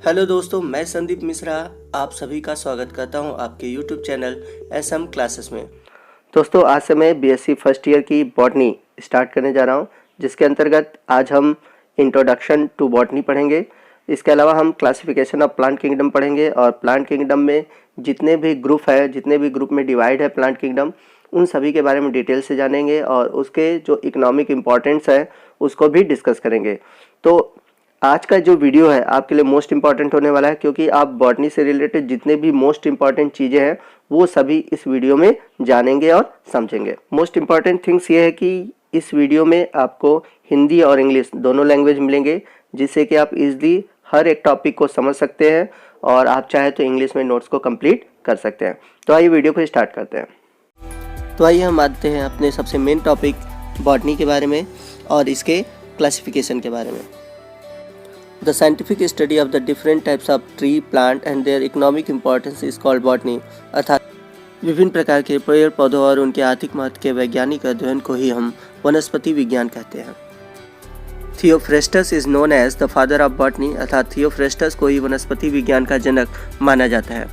Hello दोस्तों, मैं संदीप मिश्रा आप सभी का स्वागत करता हूं आपके यूट्यूब चैनल एसएम क्लासेस में। दोस्तों, आज से मैं बीएससी फर्स्ट ईयर की बॉटनी स्टार्ट करने जा रहा हूं, जिसके अंतर्गत आज हम इंट्रोडक्शन टू बॉटनी पढ़ेंगे। इसके अलावा हम क्लासिफिकेशन ऑफ प्लांट किंगडम पढ़ेंगे और प्लांट किंगडम में जितने भी ग्रुप में डिवाइड है प्लांट किंगडम, उन सभी के बारे में डिटेल से जानेंगे और उसके जो इकोनॉमिक इम्पोर्टेंस है उसको भी डिस्कस करेंगे। तो आज का जो वीडियो है आपके लिए मोस्ट इम्पॉर्टेंट होने वाला है, क्योंकि आप बॉटनी से रिलेटेड जितने भी मोस्ट इम्पॉर्टेंट चीज़ें हैं वो सभी इस वीडियो में जानेंगे और समझेंगे। मोस्ट इम्पॉर्टेंट थिंग्स ये है कि इस वीडियो में आपको हिंदी और इंग्लिश दोनों लैंग्वेज मिलेंगे, जिससे कि आप इजली हर एक टॉपिक को समझ सकते हैं और आप चाहे तो इंग्लिश में नोट्स को कंप्लीट कर सकते हैं। तो आइए वीडियो को स्टार्ट करते हैं। तो आइए हम आते हैं अपने सबसे मेन टॉपिक बॉटनी के बारे में और इसके क्लासिफिकेशन के बारे में। The scientific study of the different types of tree, plant and their economic importance is called botany। अर्थात विभिन्न प्रकार के पेड़ पौधों और उनके आर्थिक महत्व के वैज्ञानिक अध्ययन को ही हम वनस्पति विज्ञान कहते हैं। Theophrastus is known as the father of botany. अर्थात थियोफ्रेस्टस को ही वनस्पति विज्ञान का जनक माना जाता है।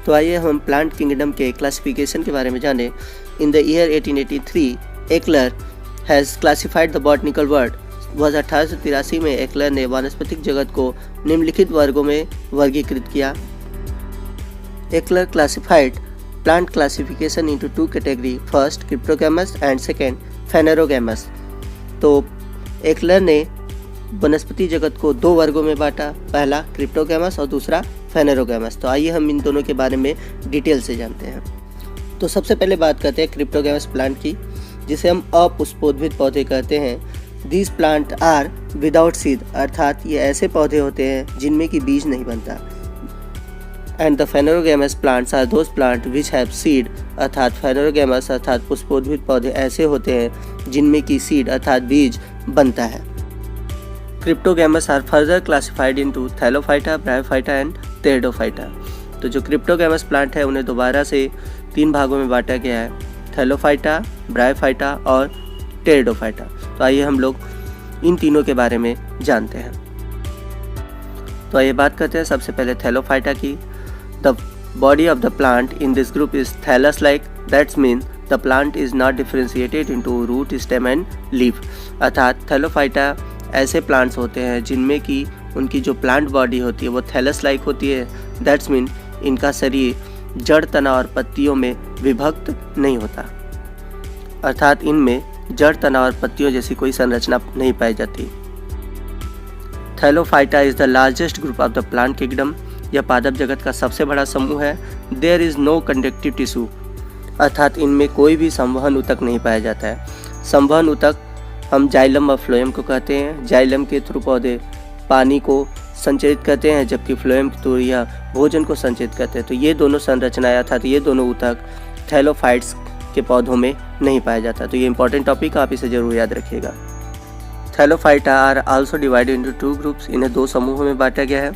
तो आइए हम प्लांट किंगडम के क्लासिफिकेशन के बारे में जानें। In the year 1883 Eichler has classified the botanical world. वर्ष 1883 में एक्लर ने वानस्पतिक जगत को निम्नलिखित वर्गों में वर्गीकृत किया। Eichler classified plant classification into two category, first cryptogamous and second phanerogamous. तो एक्लर ने वनस्पति जगत को दो वर्गों में बांटा, पहला क्रिप्टोगैमस और दूसरा फेनेरोगैमस। तो आइए हम इन दोनों के बारे में डिटेल से जानते हैं। तो सबसे पहले बात करते हैं क्रिप्टोगैमस प्लांट की, जिसे हम अपुष्पोद्भिद पौधे कहते हैं। These plant are without seed, अर्थात ये ऐसे पौधे होते हैं जिनमें कि बीज नहीं बनता। And the phanerogamous plants are those plants which have seed, अर्थात phanerogamous अर्थात पुष्पोद्भिद पौधे ऐसे होते हैं जिनमें कि सीड अर्थात बीज बनता है। Cryptogamous are further classified into Thallophyta, Bryophyta and Pteridophyta। तो जो क्रिप्टोगैमस प्लांट है उन्हें दोबारा से तीन भागों में बांटा गया है, थैलोफाइटा, ब्रायोफाइटा और टेरिडोफाइटा। तो आइए हम लोग इन तीनों के बारे में जानते हैं। तो आइए बात करते हैं सबसे पहले थैलोफाइटा की। The body of the plant in this group is thallus like, that's mean the plant is not differentiated into root, stem and leaf. अर्थात थैलोफाइटा ऐसे प्लांट्स होते हैं जिनमें कि उनकी जो प्लांट बॉडी होती है वो थैलस लाइक होती है, दैट्स मीन इनका शरीर जड़, तना और पत्तियों में विभक्त नहीं होता। अर्थात इनमें जड़, तना और पत्तियों जैसी कोई संरचना नहीं पाई जाती। Thallophyta is the largest group of the plant kingdom. यह पादप जगत का सबसे बड़ा समूह है। There is no conductive tissue, अर्थात इनमें कोई भी संवहन ऊतक नहीं पाया जाता है। संवहन ऊतक हम जाइलम और फ्लोएम को कहते हैं। जाइलम के थ्रू पौधे पानी को संचरित करते हैं, जबकि फ्लोएम के थ्रू यह भोजन को संचरित करते हैं। तो ये दोनों संरचनाएं अर्थात ये दोनों ऊतक थैलोफाइट्स के पौधों में नहीं पाया जाता। तो ये इंपॉर्टेंट टॉपिक आप इसे जरूर याद रखिएगा। Thallophyta are also divided into two groups. इन्हें दो समूहों में बांटा गया है,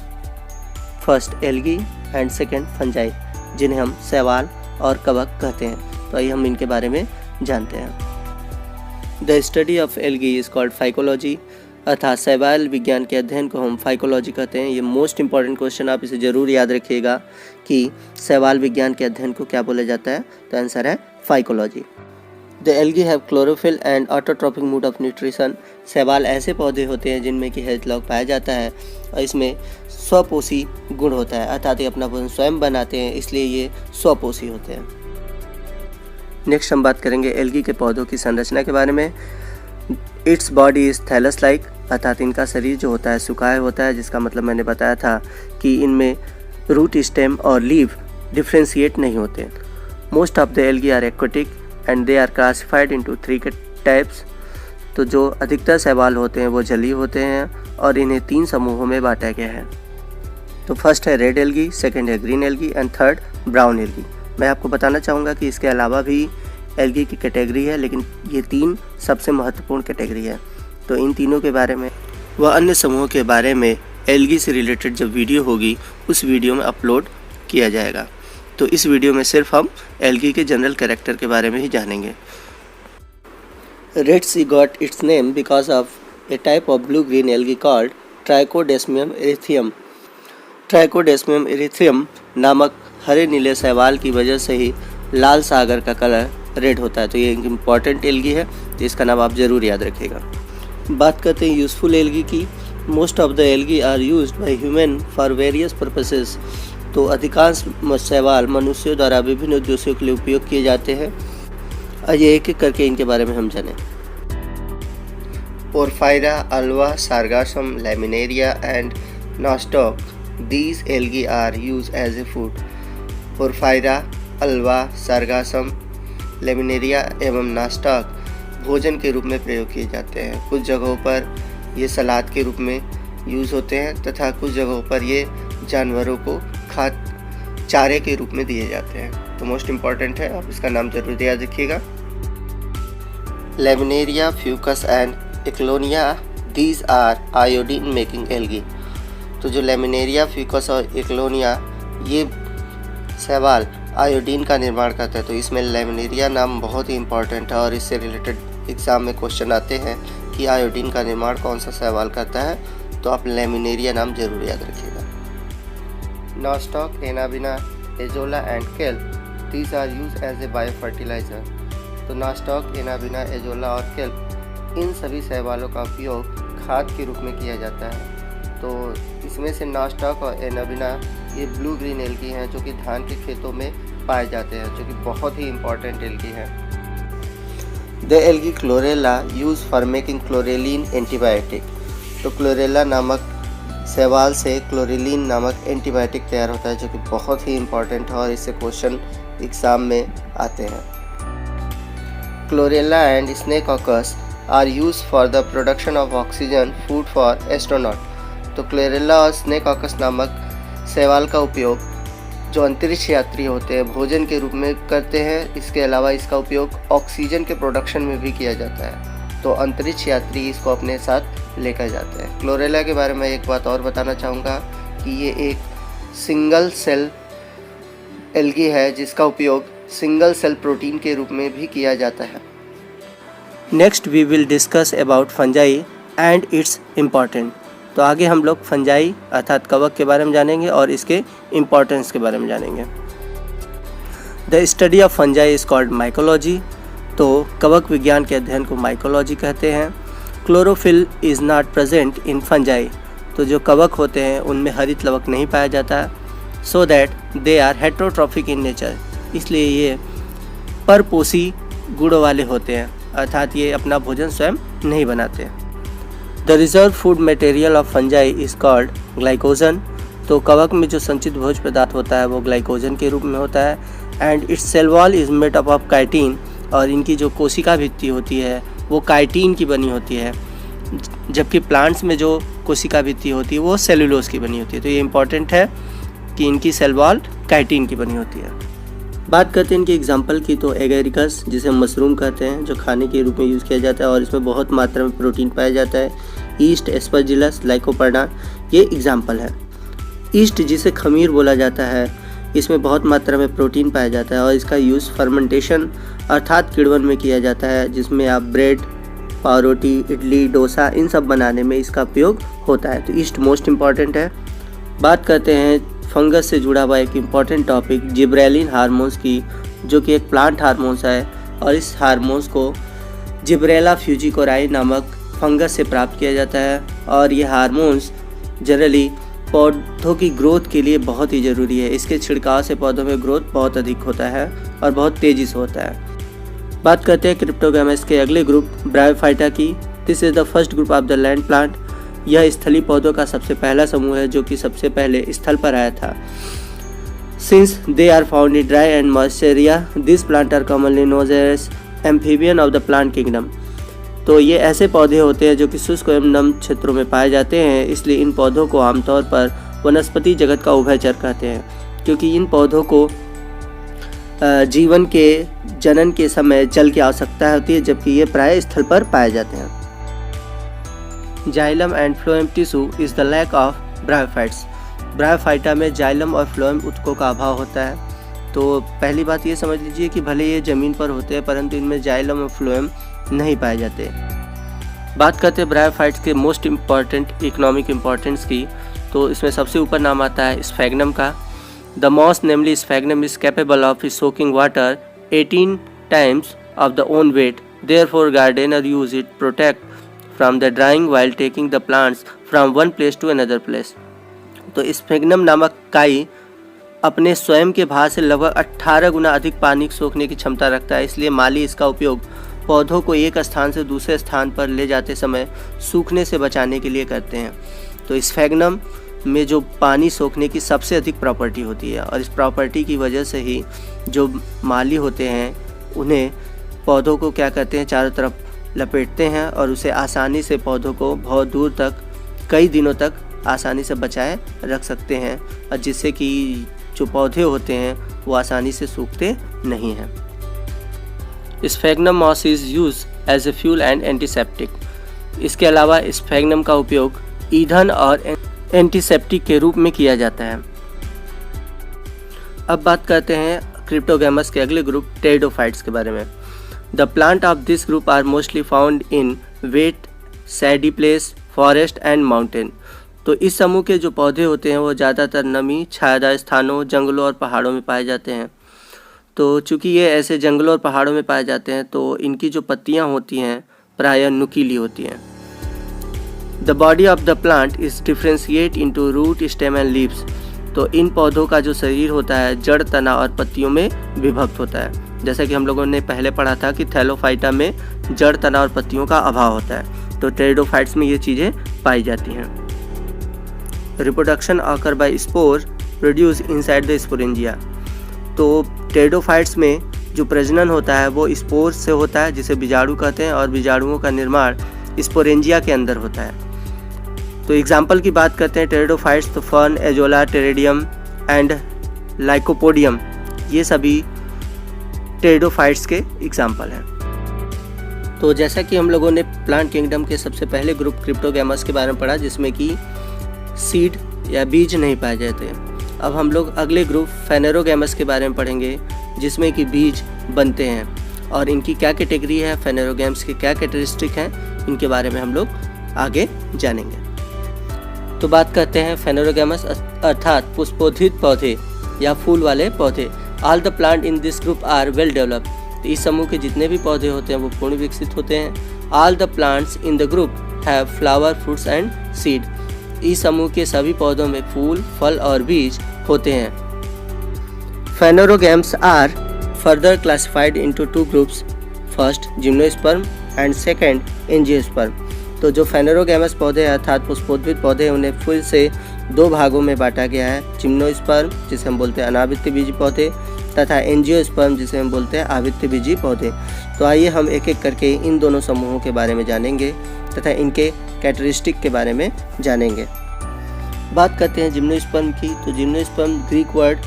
first algae and second fungi, जिन्हें हम शैवाल और कवक कहते हैं। तो आइए हम इनके बारे में जानते हैं। The study of algae is called phycology. अर्थात शैवाल विज्ञान के अध्ययन को हम फाइकोलॉजी कहते हैं। ये मोस्ट इंपॉर्टेंट क्वेश्चन, आप इसे जरूर याद रखिएगा कि शैवाल विज्ञान के अध्ययन को क्या बोला जाता है। तो आंसर है phycology. The algae have chlorophyll and autotrophic mode of nutrition. शैवाल ऐसे पौधे होते हैं जिनमें कि हेज़लॉग पाया जाता है और इसमें स्वपोषी गुण होता है, अर्थात ये अपना भोजन स्वयं बनाते हैं, इसलिए ये स्वपोषी होते हैं। नेक्स्ट हम बात करेंगे एल्गी के पौधों की संरचना के बारे में। Its body is thallus like, अर्थात इनका शरीर जो होता है सुखाया होता है, जिसका मतलब मैंने बताया था कि इनमें रूट, स्टेम और लीफ डिफ्रेंशिएट नहीं होते। Most of the algae are aquatic and they are classified into three types. तो जो अधिकतर शैवाल होते हैं वो जलीय होते हैं और इन्हें तीन समूहों में बांटा गया है। तो फर्स्ट है रेड एल्गी, सेकंड है green algae and third brown algae. मैं आपको बताना चाहूँगा कि इसके अलावा भी एल्गी की कैटेगरी है, लेकिन ये तीन सबसे महत्वपूर्ण कैटेगरी है। तो इन तीनों के बारे में व अन्य समूहों के बारे में एल्गी से रिलेटेड जब वीडियो होगी उस वीडियो में अपलोड किया जाएगा। तो इस वीडियो में सिर्फ हम एल्गी के जनरल कैरेक्टर के बारे में ही जानेंगे। Red sea got its name because of a type of blue-green algae called Trichodesmium erythraeum. Trichodesmium erythraeum नामक हरे नीले शैवाल की वजह से ही लाल सागर का कलर रेड होता है। तो ये एक इम्पॉर्टेंट एल्गी है, तो इसका नाम आप ज़रूर याद रखिएगा। बात करते हैं यूज़फुल एल्गी की। Most of the algae are used by human for various purposes. तो अधिकांश शैवाल मनुष्यों द्वारा विभिन्न उद्देश्यों के लिए उपयोग किए जाते हैं। आइए एक एक करके इनके बारे में हम जानें। Porphyra, Ulva, Sargassum, Laminaria and Nostoc, these algae are used as a food। Porphyra, Ulva, Sargassum, Laminaria एवं नास्टॉक भोजन के रूप में प्रयोग किए जाते हैं। कुछ जगहों पर ये सलाद के रूप में यूज़ होते हैं तथा कुछ जगहों पर ये जानवरों को चारे के रूप में दिए जाते हैं। तो मोस्ट इम्पॉर्टेंट है, आप इसका नाम जरूर याद रखिएगा। Laminaria, Fucus and Ecklonia, these are iodine making algae। तो जो लेमिनेरिया, फ्यूकस और एक्लोनिया ये शैवाल आयोडीन का निर्माण करता है। तो इसमें लेमिनेरिया नाम बहुत ही इंपॉर्टेंट है और इससे रिलेटेड एग्ज़ाम में क्वेश्चन आते हैं कि आयोडीन का निर्माण कौन सा शैवाल करता है। तो आप लेमिनेरिया नाम जरूर याद रखिएगा। Nostoc, Anabaena, azolla and kelp, these are used as a biofertiliser. तो नॉस्टॉक, एनाबिना, एजोला और केल्प इन सभी शैवालों का उपयोग खाद के रूप में किया जाता है। तो इसमें से नॉस्टॉक और एनाबिना ये ब्लू ग्रीन एल्गी हैं जो कि धान के खेतों में पाए जाते हैं, जो कि बहुत ही इम्पॉर्टेंट एल्गी है। The algae Chlorella use for making chlorellin antibiotic. तो क्लोरेला नामक शैवाल से क्लोरेलिन नामक एंटीबायोटिक तैयार होता है, जो कि बहुत ही इम्पॉर्टेंट है और इससे क्वेश्चन एग्जाम में आते हैं। Chlorella and Synechococcus are use for the production of oxygen food for astronaut. तो क्लोरेला और स्नेकॉकस नामक शैवाल का उपयोग जो अंतरिक्ष यात्री होते हैं भोजन के रूप में करते हैं। इसके अलावा इसका उपयोग ऑक्सीजन के प्रोडक्शन में भी किया जाता है। तो अंतरिक्ष यात्री इसको अपने साथ लेकर जाते हैं। क्लोरेला के बारे में एक बात और बताना चाहूँगा कि ये एक सिंगल सेल एल्गी है जिसका उपयोग सिंगल सेल प्रोटीन के रूप में भी किया जाता है। Next we will discuss about fungi and its important. तो आगे हम लोग फंजाई अर्थात कवक के बारे में जानेंगे और इसके इम्पोर्टेंस के बारे में जानेंगे। The study of fungi is called mycology. तो कवक विज्ञान के अध्ययन को माइकोलॉजी कहते हैं। Chlorophyll is not present in fungi. तो जो कवक होते हैं उनमें हरित लवक नहीं पाया जाता। So that they are heterotrophic in nature. इसलिए ये परपोषी गुणों वाले होते हैं, अर्थात ये अपना भोजन स्वयं नहीं बनाते। The reserve food material of fungi is called glycogen. तो कवक में जो संचित भोज्य पदार्थ होता है वो ग्लाइकोजन के रूप में होता है। And its cell wall is made up of chitin. और इनकी जो कोशिका भित्ति होती है वो काइटिन की बनी होती है, जबकि प्लांट्स में जो कोशिका भित्ति होती है वो सेलुलोज की बनी होती है। तो ये इंपॉर्टेंट है कि इनकी सेल वॉल काइटिन की बनी होती है। बात करते हैं इनके एग्जाम्पल की। तो एगेरिकस जिसे मशरूम कहते हैं जो खाने के रूप में यूज़ किया जाता है और इसमें बहुत मात्रा में प्रोटीन पाया जाता है। ईस्ट, एस्परजिलस, लाइकोपर्डा ये एग्जाम्पल है। ईस्ट जिसे खमीर बोला जाता है इसमें बहुत मात्रा में प्रोटीन पाया जाता है और इसका यूज़ फर्मेंटेशन अर्थात किण्वन में किया जाता है, जिसमें आप ब्रेड, पावरोटी, इडली, डोसा इन सब बनाने में इसका उपयोग होता है। तो ईस्ट मोस्ट इम्पॉर्टेंट है। बात करते हैं फंगस से जुड़ा हुआ एक इम्पॉर्टेंट टॉपिक जिब्रेलिन हार्मोन्स की, जो कि एक प्लांट हार्मोन्स है और इस हार्मोन्स को जिब्रेला फ्यूजिकोराई नामक फंगस से प्राप्त किया जाता है। और ये हार्मोन्स जनरली पौधों की ग्रोथ के लिए बहुत ही ज़रूरी है। इसके छिड़काव से पौधों में ग्रोथ बहुत अधिक होता है और बहुत तेज़ी से होता है। बात करते हैं क्रिप्टोगैमस के अगले ग्रुप ब्रायोफाइटा की। This is the first group of the land plant. यह स्थलीय पौधों का सबसे पहला समूह है जो कि सबसे पहले स्थल पर आया था। Since they are found in dry and moist area, this plant are commonly known as amphibian of the plant kingdom. तो ये ऐसे पौधे होते हैं जो कि शुष्क एवं नम क्षेत्रों में पाए जाते हैं, इसलिए इन पौधों को आमतौर पर वनस्पति जगत का उभयचर कहते हैं, क्योंकि इन पौधों को जीवन के जनन के समय जल की आवश्यकता होती है, जबकि ये प्राय स्थल पर पाए जाते हैं। Xylem and phloem tissue is the lack of bryophytes. Bryophyta में जाइलम और फ्लोएम ऊतकों का अभाव होता है। तो पहली बात ये समझ लीजिए कि भले ये ज़मीन पर होते हैं परंतु इनमें जाइलम और फ्लोएम नहीं पाए जाते। बात करते हैं ब्रायोफाइट्स के मोस्ट इम्पॉर्टेंट इकोनॉमिक इम्पोर्टेंस की, तो इसमें सबसे ऊपर नाम आता है स्फैग्नम का। The moss namely Sphagnum is capable of soaking water 18 times of the own weight. Therefore, gardener use it protect from the drying while taking the plants from one place to another place. तो sphagnum नामक काई अपने स्वयं के भार से लगभग 18 गुना अधिक पानी सोखने की क्षमता रखता है, इसलिए माली इसका उपयोग पौधों को एक स्थान से दूसरे स्थान पर ले जाते समय सूखने से बचाने के लिए करते हैं। तो स्फैग्नम में जो पानी सोखने की सबसे अधिक प्रॉपर्टी होती है और इस प्रॉपर्टी की वजह से ही जो माली होते हैं उन्हें पौधों को क्या करते हैं, चारों तरफ लपेटते हैं और उसे आसानी से पौधों को बहुत दूर तक कई दिनों तक आसानी से बचाए रख सकते हैं, और जिससे कि जो पौधे होते हैं वो आसानी से सूखते नहीं हैं। Sphagnum moss is use as a fuel and antiseptic. इसके अलावा स्फैग्नम का उपयोग ईंधन और एंटीसेप्टिक के रूप में किया जाता है। अब बात करते हैं क्रिप्टोगैमस के अगले ग्रुप टेरिडोफाइट्स के बारे में। The plant of this group are mostly found in wet shady place forest and mountain. तो इस समूह के जो पौधे होते हैं वो ज़्यादातर नमी छायादार स्थानों, जंगलों और पहाड़ों में पाए जाते हैं। तो चूँकि ये ऐसे जंगलों और पहाड़ों में पाए जाते हैं तो इनकी जो पत्तियाँ होती हैं प्रायः नुकीली होती हैं। The body of the plant is differentiate into root, stem and leaves. तो इन पौधों का जो शरीर होता है जड़, तना और पत्तियों में विभक्त होता है। जैसा कि हम लोगों ने पहले पढ़ा था कि थैलोफाइटा में जड़, तना और पत्तियों का अभाव होता है, तो टेरिडोफाइट्स में ये चीज़ें पाई जाती हैं। Reproduction occur by spore produce inside the sporangia. तो टेरिडोफाइट्स में जो प्रजनन होता है वो स्पोर से होता है, जिसे बीजाणु कहते हैं, और बीजाणुओं का निर्माण स्पोरेंजिया के अंदर होता है। तो एग्जाम्पल की बात करते हैं टेरिडोफाइट्स, तो फर्न, एजोला, टेरेडियम एंड लाइकोपोडियम, ये सभी टेरिडोफाइट्स के एग्जाम्पल हैं। तो जैसा कि हम लोगों ने प्लांट किंगडम के सबसे पहले ग्रुप क्रिप्टोगैमस के बारे में पढ़ा, जिसमें कि सीड या बीज नहीं पाए जाते। अब हम लोग अगले ग्रुप फेनेरोगैमस के बारे में पढ़ेंगे, जिसमें कि बीज बनते हैं और इनकी क्या कैटेगरी है, फेनेरोगैम्स के क्या कैरेक्टरिस्टिक हैं, इनके बारे में हम लोग आगे जानेंगे। तो बात करते हैं फेनेरोगैमस अर्थात पुष्पोद्भिद पौधे या फूल वाले पौधे। All the plant in this group are well developed. तो इस समूह के जितने भी पौधे होते हैं वो पूर्ण विकसित होते हैं। All the plants in the group have flower, fruits and seed. इस समूह के सभी पौधों में फूल, फल और बीज होते हैं। Phanerogams are further classified into two groups, first gymnosperm and second angiosperm. तो जो फेनेरोगैमस पौधे अर्थात पुष्पोद्भिद पौधे उन्हें फिर से दो भागों में बांटा गया है, जिम्नोस्पर्म जिसे हम बोलते हैं अनावृत्ति बीजी पौधे तथा एंजियोस्पर्म जिसे हम बोलते हैं आवृत्ति बीजी पौधे। तो आइए हम एक एक करके इन दोनों समूहों के बारे में जानेंगे तथा इनके कैरेक्टरिस्टिक के बारे में जानेंगे। बात करते हैं जिम्नोस्पर्म की। तो जिम्नोस्पर्म ग्रीक वर्ड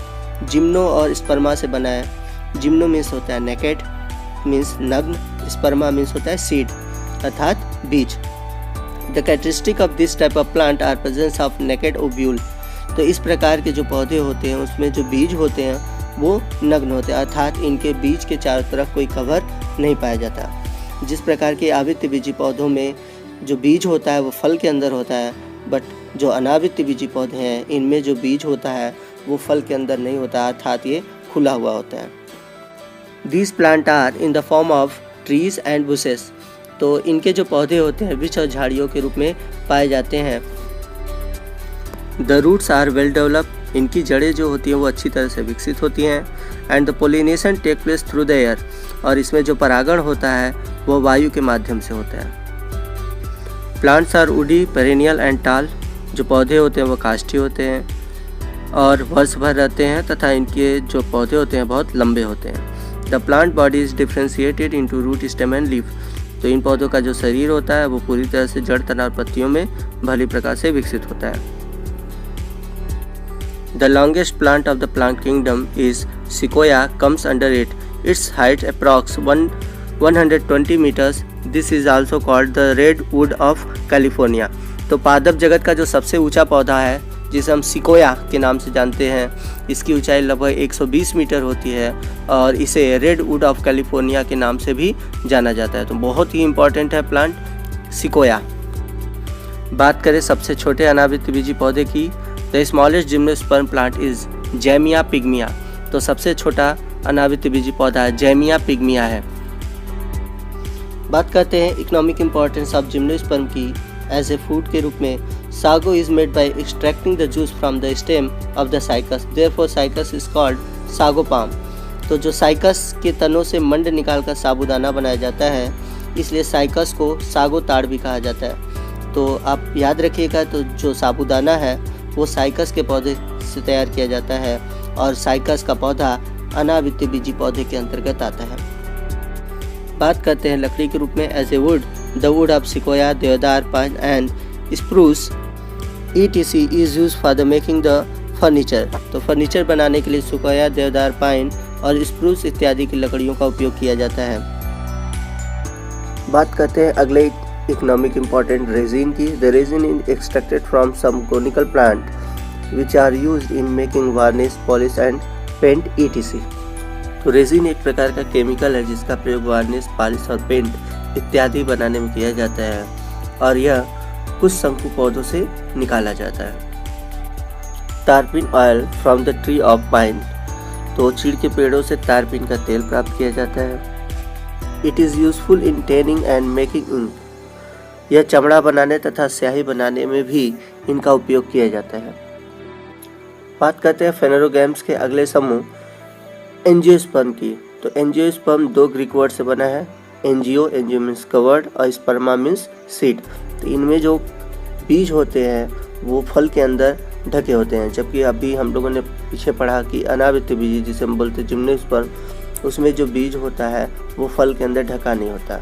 जिम्नो और स्पर्मा से बना है। जिम्नो मीन्स होता है नेकेड, मीन्स नग्न, स्पर्मा मीन्स होता है सीड अर्थात बीज। The characteristic of this type of plant are presence of naked ovule. तो इस प्रकार के जो पौधे होते हैं उसमें जो बीज होते हैं वो नग्न होते हैं, अर्थात इनके बीज के चारों तरफ कोई कवर नहीं पाया जाता। जिस प्रकार के आवृत्ति बीजी पौधों में जो बीज होता है वो फल के अंदर होता है, बट जो अनावृत्ति बीजी पौधे हैं इनमें जो बीज होता है वो फल के अंदर नहीं होता, अर्थात ये खुला हुआ होता है। These plant are in the form of trees and bushes. तो इनके जो पौधे होते हैं वृक्ष और झाड़ियों के रूप में पाए जाते हैं। The roots are well developed. इनकी जड़ें जो होती हैं वो अच्छी तरह से विकसित होती हैं। And the pollination take place through the air. और इसमें जो परागण होता है वो वायु के माध्यम से होता है। Plants are woody, perennial and tall. जो पौधे होते हैं वो काष्ठी होते हैं और वर्ष भर रहते हैं तथा इनके जो पौधे होते हैं बहुत लंबे होते हैं। The plant body is differentiated into root, stem and leaf. तो इन पौधों का जो शरीर होता है वो पूरी तरह से जड़, तना और पत्तियों में भली प्रकार से विकसित होता है। The longest plant of the plant kingdom is sequoia comes under it. Its height approx 120 meters. This is also called the red wood of California. तो पादप जगत का जो सबसे ऊंचा पौधा है जिसे हम सिकोया के नाम से जानते हैं, इसकी ऊंचाई लगभग 120 मीटर होती है और इसे रेड वुड ऑफ कैलिफोर्निया के नाम से भी जाना जाता है। तो बहुत ही इम्पॉर्टेंट है प्लांट सिकोया। बात करें सबसे छोटे अनावृतबीजी पौधे की, the smallest gymnosperm plant is Zamia pygmaea. तो सबसे छोटा अनावृतबीजी पौधा जैमिया पिग्मिया है। बात करते हैं इकोनॉमिक इम्पोर्टेंस ऑफ जिम्नोस्पर्म की। एज ए फूड के रूप में sago is made by extracting the juice from the stem of the cycas, therefore cycas is called sago palm. तो जो साइकस के तनों से मंड निकालकर साबूदाना बनाया जाता है, इसलिए साइकस को सागो ताड़ भी कहा जाता है। तो आप याद रखिएगा, तो जो साबूदाना है वो साइकस के पौधे से तैयार किया जाता है और साइकस का पौधा अनावृतबीजी पौधे के अंतर्गत आता है। बात करते हैं लकड़ी के रूप में। As a wood, the wood of sequoia, deodar, pine and spruce ETC is use for the making the furniture. तो फर्नीचर बनाने के लिए सिकोया, देवदार, पाइन और स्प्रूस इत्यादि की लकड़ियों का उपयोग किया जाता है। बात करते हैं अगले इकोनॉमिक इम्पोर्टेंट रेजिन की। The resin is extracted from some conical plant which are used in making varnish, polish and paint ETC। तो रेजिन एक प्रकार का केमिकल है जिसका प्रयोग वार्निश, पॉलिश और पेंट इत्यादि बनाने में किया जाता है और यह कुछ शंकु पौधों से निकाला जाता है। तारपीन oil from the tree of pine. तो चीड़ के पेड़ों से तारपीन का तेल प्राप्त किया जाता है। It is useful in tanning and making ink. यह चमड़ा बनाने तथा स्याही बनाने में भी इनका उपयोग किया जाता है। बात करते हैं फेनेरोगैम्स के अगले समूह, एंजियोस्पर्म की। तो एंजियोस्पर्म दो ग्रीक वर्ड से बना है। एंजियो मीन्स कवर्ड और स्पर्मा मीन्स सीड। तो इनमें जो बीज होते हैं वो फल के अंदर ढके होते हैं, जबकि अभी हम लोगों ने पीछे पढ़ा कि अनावृतबीजी जिसे हम बोलते हैं जिम्नोस्पर्म, उसमें जो बीज होता है वो फल के अंदर ढका नहीं होता।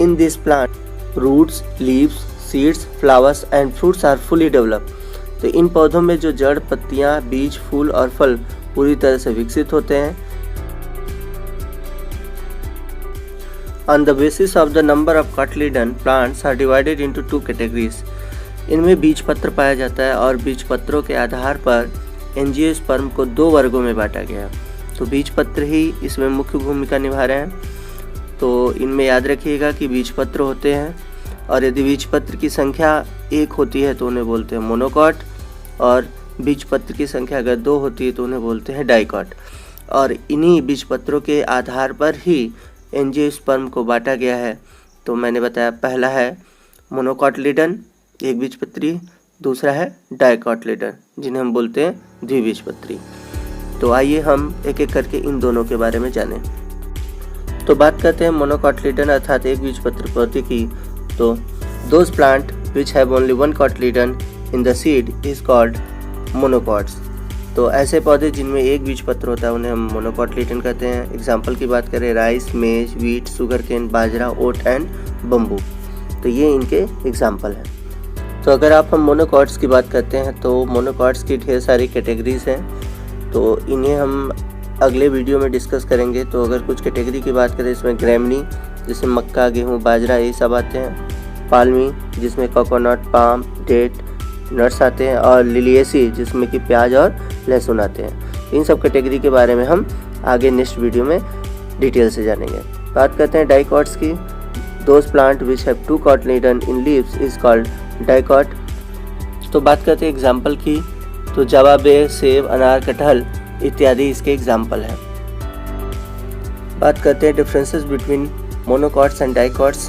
In this plant roots, leaves, seeds, flowers and fruits are fully developed. तो इन पौधों में जो जड़, पत्तियां, बीज, फूल और फल पूरी तरह से विकसित होते हैं। On the basis of the number of cotyledon, plants are divided into two categories. इनमें बीजपत्र पाया जाता है और बीजपत्रों के आधार पर एंजियोस्पर्म को दो वर्गों में बांटा गया। तो बीजपत्र ही इसमें मुख्य भूमिका निभा रहे हैं। तो इनमें याद रखिएगा कि बीजपत्र होते हैं और यदि बीजपत्र की संख्या एक होती है तो उन्हें बोलते हैं मोनोकॉट, और बीजपत्र की संख्या अगर दो होती है तो उन्हें बोलते हैं डाइकॉट। और इन्हीं बीजपत्रों के आधार पर ही एंजियोस्पर्म को बांटा गया है। तो मैंने बताया, पहला है मोनोकॉटलिडन एक बीजपत्री, दूसरा है डाइकॉटलिडन जिन्हें हम बोलते हैं द्विबीजपत्री। तो आइए हम एक एक करके इन दोनों के बारे में जानें। तो बात करते हैं मोनोकॉटलिडन अर्थात एक बीजपत्र पौधे की। तो those plant which have only one cotyledon in the seed is called monocots. तो ऐसे पौधे जिनमें एक बीजपत्र होता है उन्हें हम मोनोकॉटलिडन कहते हैं। एग्जाम्पल की बात करें, rice, maize, wheat, sugar cane, bajra, oat and bamboo. तो ये इनके एग्जाम्पल हैं। तो अगर आप हम मोनोकॉट्स की बात करते हैं तो मोनोकॉट्स की ढेर सारी कैटेगरीज हैं, तो इन्हें हम अगले वीडियो में डिस्कस करेंगे। तो अगर कुछ कैटेगरी की बात करें, इसमें ग्रैमनी जिसमें मक्का, गेहूँ, बाजरा ये सब आते हैं। पाल्मी जिसमें कोकोनट, पाम, डेट, नट्स आते हैं। और लिलिएसी जिसमें कि प्याज और लहसुन आते हैं। इन सब कैटेगरी के बारे में हम आगे नेक्स्ट वीडियो में डिटेल से जानेंगे। बात करते हैं डाइकॉट्स की। Those plant which have two cotyledon in leaves is called dicot. तो बात करते हैं एग्जाम्पल की। तो जवा, बेर, सेब, अनार, कटहल इत्यादि इसके एग्जाम्पल हैं। बात करते हैं differences between monocots and dicots.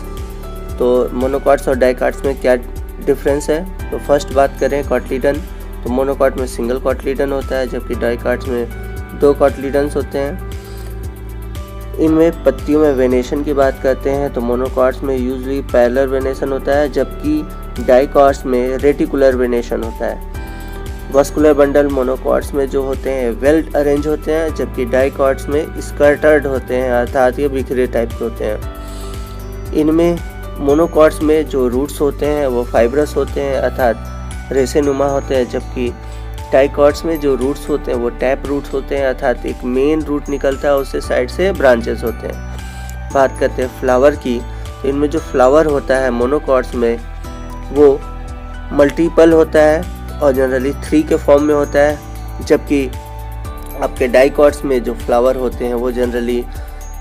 तो मोनोकॉट्स और डाइकॉट्स में क्या डिफरेंस है। तो फर्स्ट बात करें कॉटलिडन, तो मोनोकॉट में सिंगल कॉटलिडन होता है जबकि डाइकॉट्स में दो कॉटलिडन्स होते हैं। इनमें पत्तियों में वेनेशन की बात करते हैं तो मोनोकॉट्स में यूजुअली पैरेलल वेनेशन होता है जबकि डाइकॉट्स में रेटिकुलर वेनेशन होता है। वस्कुलर बंडल मोनोकॉट्स में जो होते हैं वेल अरेंज होते हैं जबकि डाइकॉट्स में स्कैटर्ड होते हैं अर्थात ये बिखरे टाइप के होते हैं। इनमें मोनोकॉट्स में जो रूट्स होते हैं वो फाइब्रस होते हैं अर्थात रेशेनुमा होते हैं, जबकि डाइकॉट्स में जो रूट्स होते हैं वो टैप रूट्स होते हैं अर्थात एक मेन रूट निकलता है उससे साइड से ब्रांचेस होते हैं। बात करते हैं फ्लावर की, तो इनमें जो फ्लावर होता है मोनोकॉट्स में वो मल्टीपल होता है और जनरली 3 के फॉर्म में होता है, जबकि आपके डाइकॉट्स में जो फ्लावर होते हैं वो जनरली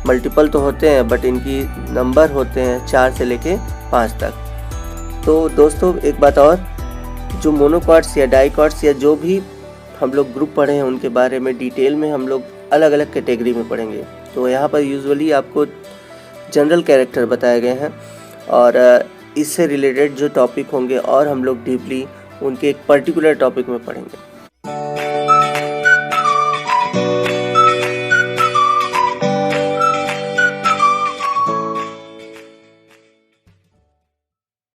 मल्टीपल तो होते हैं बट इनकी नंबर होते हैं 4 से लेके 5 तक। तो दोस्तों एक बात और, जो मोनोकॉर्ड्स या डाइकॉर्ड्स या जो भी हम लोग ग्रुप पढ़े हैं उनके बारे में डिटेल में हम लोग अलग अलग कैटेगरी में पढ़ेंगे। तो यहाँ पर यूजुअली आपको जनरल कैरेक्टर बताए गए हैं और इससे रिलेटेड जो टॉपिक होंगे और हम लोग डीपली उनके एक पर्टिकुलर टॉपिक में पढ़ेंगे।